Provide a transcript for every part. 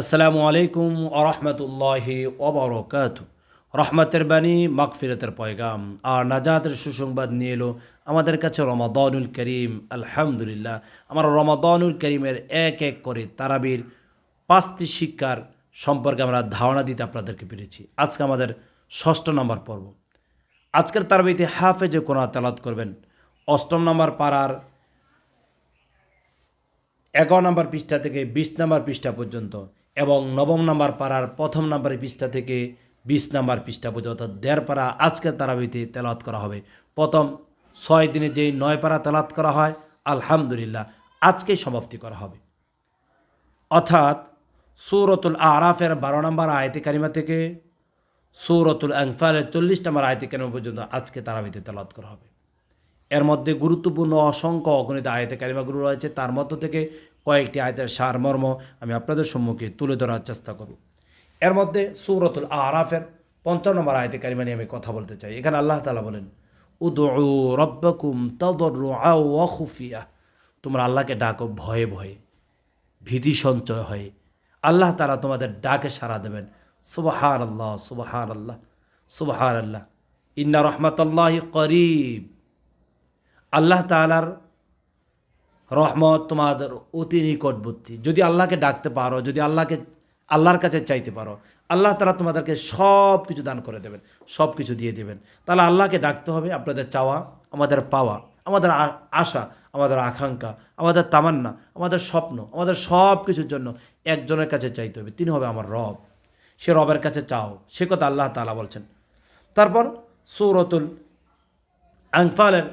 আসসালামু আলাইকুম আরহামতুল্লাহি ওবরকাতু। রহমতের বাণী, মাগফিরাতের পয়গাম আর নাজাতের সুসংবাদ নিয়ে এলো আমাদের কাছে রমাদানুল করিম। আলহামদুলিল্লাহ, আমরা রমাদানুল করিমের এক এক করে তারাবির 5টি শিক্ষার সম্পর্কে আমরা ধারণা দিতে আপনাদেরকে পেরেছি। আজকে আমাদের 6 নম্বর পর্ব। আজকের তারাবিতে হাফেজে কোরআন তেলাওয়াত করবেন 8 নম্বর পারার 11 নম্বর পৃষ্ঠা থেকে 20 নম্বর পৃষ্ঠা পর্যন্ত এবং 9 নম্বর পারার 1ম নম্বর পৃষ্ঠা থেকে 20 নম্বর পৃষ্ঠা পর্যন্ত, অর্থাৎ 1.5 পারা আজকের তারাবিতে তেলাওয়াত করা হবে। প্রথম 6 দিনে যেই 9 পারা তেলাওয়াত করা হয়, আলহামদুলিল্লাহ আজকেই সমাপ্তি করা হবে। অর্থাৎ সূরাতুল আরাফের 12 নম্বর আয়াতে কারিমা থেকে সূরাতুল আনফালের 40 নম্বর আয়াতে কারিমা পর্যন্ত আজকে তারাবিতে তেলাওয়াত করা হবে। এর মধ্যে গুরুত্বপূর্ণ অসংখ্য অগণিত আয়াতে কারিমাগুলো রয়েছে, তার মধ্য থেকে কয়েকটি আয়াতের সারমর্ম আমি আপনাদের সম্মুখে তুলে ধরার চেষ্টা করব। এর মধ্যে সূরাতুল আরাফের 50 নম্বর আয়াতে কারিমা নিয়ে আমি কথা বলতে চাই। এখানে আল্লাহ তাআলা বলেন, উদউ রাব্বাকুম তাদাররুআ ওয়া খুফিয়া, তোমরা আল্লাহকে ডাকো ভয়ে ভয়ে, ভীতি সঞ্চয় হয়ে। আল্লাহ তাআলা তোমাদের ডাকে সাড়া দেবেন। সুবহানাল্লাহ, সুবহানাল্লাহ, সুবহানাল্লাহ। ইন্না রাহমাতাল্লাহি করিব, আল্লাহ তাআলার রহমত তোমাদের অতি নিকটবর্তী। যদি আল্লাহকে ডাকতে পারো, যদি আল্লাহর কাছে চাইতে পারো, আল্লাহ তাআলা তোমাদেরকে সব কিছু দান করে দেবেন, সব কিছু দিয়ে দেবেন। তাহলে আল্লাহকে ডাকতে হবে। আপনাদের চাওয়া, আমাদের পাওয়া, আমাদের আশা, আমাদের আকাঙ্ক্ষা, আমাদের তামান্না, আমাদের স্বপ্ন, আমাদের সব কিছুর জন্য একজনের কাছে চাইতে হবে। তিনি হবে আমার রব। সে রবের কাছে চাও, সে কথা আল্লাহ তাআলা বলছেন। তারপর সূরাতুল আনফালের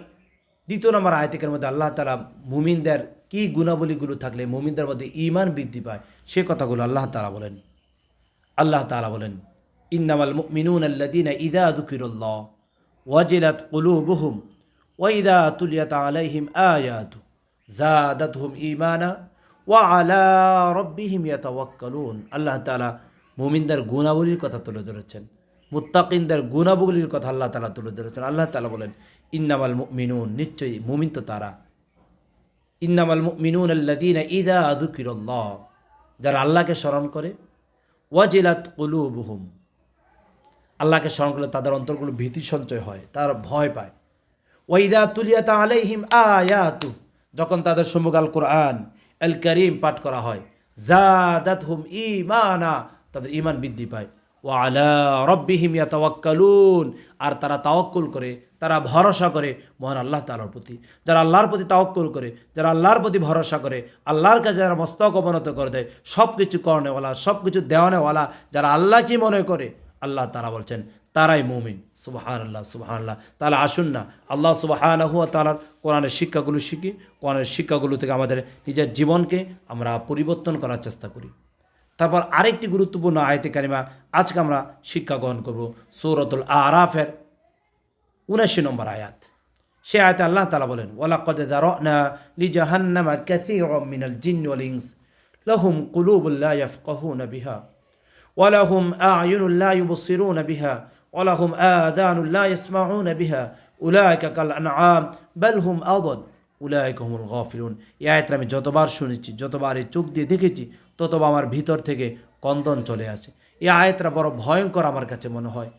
2 নম্বর আয়াতের মধ্যে আল্লাহ তাআলা মুমিনদের কি গুণাবলীগুলো থাকলে মুমিনদের মধ্যে ঈমান বৃদ্ধি পায় সে কথাগুলো আল্লাহ তাআলা বলেন। আল্লাহ তাআলা বলেন, ইন্নামাল মুমিনুনা আল্লাযীনা ইযা যুকিরাল্লাহ ওয়াজিলাত কুলুবুহুম ওয়া ইযা তুলিয়াত আলাইহিম আয়াতু যাদাতহুম ঈমানা ওয়া আলা রাব্বিহিম ইয়াতাওয়াক্কালুন। আল্লাহ তাআলা মুমিনদের গুণাবলীর কথা তুলে ধরেছেন, মুত্তাকিনদের গুণাবলীর কথা আল্লাহ তাআলা তুলে ধরেছেন। আল্লাহ তাআলা বলেন, ইন্নামাল মুমিনুন, নিশ্চয়ই মুমিন তো তারা, ইন্নামাল মুমিনুন আল্লাযীনা ইযা যুকিরাল্লাহ, যারা আল্লাহকে স্মরণ করে, ওয়াজিলাত কুলুবুহুম, আল্লাহকে স্মরণ করলে তাদের অন্তরগুলো ভীতি সঞ্চয় হয়, তারা ভয় পায়। ওয়া ইযা তুলিয়াত আলাইহিম আয়াতু, যখন তাদের সম্মুখে আল কোরআন আল কারীম পাঠ করা হয়, যাদাতহুম ঈমানা, তাদের ঈমান বৃদ্ধি পায়। ওয়া আলা রাব্বিহিম ইয়াতাওয়াক্কালুন, আর তারা তাওয়াক্কুল করে, তারা ভরসা করে মহান আল্লাহ তাআলার প্রতি। যারা আল্লাহর প্রতি তাওয়াক্কুল করে, যারা আল্লাহর প্রতি ভরসা করে, আল্লাহর কাছে যারা মস্তক অবনত করে দেয়, সব কিছু করনেওয়ালা, সব কিছু দেওয়ানেওয়ালা, যারা আল্লাহকে মনে করে, আল্লাহ তাআলা বলছেন তারাই মুমিন। সুবহানাল্লাহ, সুবহানাল্লাহ। তাহলে আসুন না আল্লাহ সুবহানাহু ওয়া তাআলার কোরআনের শিক্ষাগুলো শিখি, কোরআনের শিক্ষাগুলো থেকে আমাদের নিজের জীবনকে আমরা পরিবর্তন করার চেষ্টা করি। তারপর আরেকটি গুরুত্বপূর্ণ আয়াতে কারিমা আজকে আমরা শিক্ষা গ্রহণ করব, সূরাতুল আরাফের 79 নম্বর আয়াত। সে আয়াতে আল্লাহ তাআলা বলেন, ওয়ালাকাদ যারানা লিজাহান্নামা কাসীরাম মিনাল জিন্নি ওয়াল ইনস লাহুম কুলুবুন লা ইয়াফকাহুনা বিহা ওয়া লাহুম আ'য়ুনুন লা ইউবসিরুনা বিহা ওয়া লাহুম আযানুন লা ইয়াসমাউনা বিহা উলাইকা কাল আনআম বাল হুম আযাল উলাইকা হুমুল গাফিলুন। এই আয়াতটা আমি যতবার শুনেছি, যতবার এই চোখ দিয়ে দেখেছি, ততবার আমার ভিতর থেকে কন্দন চলে আসে। এই আয়াতটা বড় ভয়ঙ্কর আমার কাছে মনে হয়,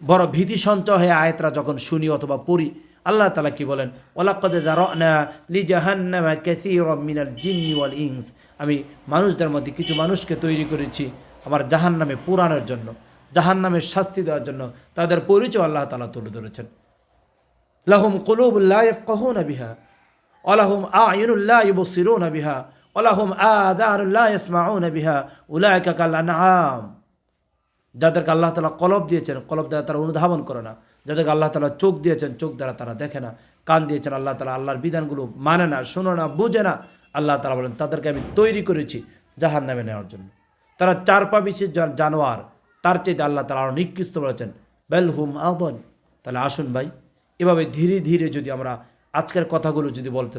বড় ভীতি সঞ্চয় হয়ে আয়াতরা যখন শুনি অথবা পড়ি। আল্লাহ তাআলা কি বলেন, ওয়ালাকাদ যারানা লিজাহান্নামা কাসীরাম মিনাল জিন্নি ওয়াল ইনস, আমি মানুষদের মধ্যে কিছু মানুষকে তৈরি করেছি আমার জাহান্নামে পোড়ানোর জন্য, জাহান্নামের শাস্তি দেওয়ার জন্য। তাদের পরিচয় আল্লাহ তাআলা তুলে ধরেছেন। লাহুম কুলুবুন লা ইয়াফকাহুনা বিহা ওয়া লাহুম আ'য়ুনুন লা ইউবসিরুনা বিহা ওয়া লাহুম আযানুন লা ইয়াসমাউনা বিহা উলাইকা কাল আনআম। যাদেরকে আল্লাহ তাআলা কলব দিয়েছেন, কলব দ্বারা তারা অনুধাবন করে না। যাদেরকে আল্লাহ তাআলা চোখ দিয়েছেন, চোখ দ্বারা তারা দেখে না। কান দিয়েছেন, আল্লাহ তাআলা আল্লাহর বিধানগুলো মানে না, শোনে না, বুঝে না। আল্লাহ তাআলা বলেন তাদেরকে আমি তৈরি করেছি জাহান্নামে নেওয়ার জন্য। তারা 4 পা বিশিষ্ট জানোয়ার, তার চাইতে আল্লাহ তাআলা আরও নিকৃষ্ট বলেছেন, বাল হুম আযাল। তাহলে আসুন ভাই, এভাবে ধীরে ধীরে যদি আমরা আজকের কথাগুলো যদি বলতে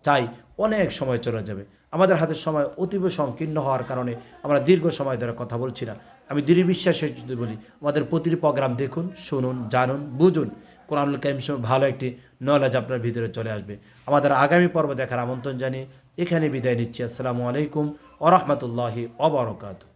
চাই, অনেক সময় চলে যাবে। আমাদের হাতের সময় অতীব সংকীর্ণ হওয়ার কারণে আমরা দীর্ঘ সময় ধরে কথা বলছি না। আমি দৃঢ় বিশ্বাসে যদি বলি, আমাদের প্রতিটি প্রোগ্রাম দেখুন, শুনুন, জানুন, বুঝুন। কোরআনুল কারীম সম্পর্কে ভালো একটি নলেজ আপনার ভিতরে চলে আসবে। আমাদের আগামী পর্ব দেখার আমন্ত্রণ জানিয়ে এখানে বিদায় নিচ্ছি। আসসালামু আলাইকুম ওয়া রাহমাতুল্লাহি ওয়া বারাকাতুহু।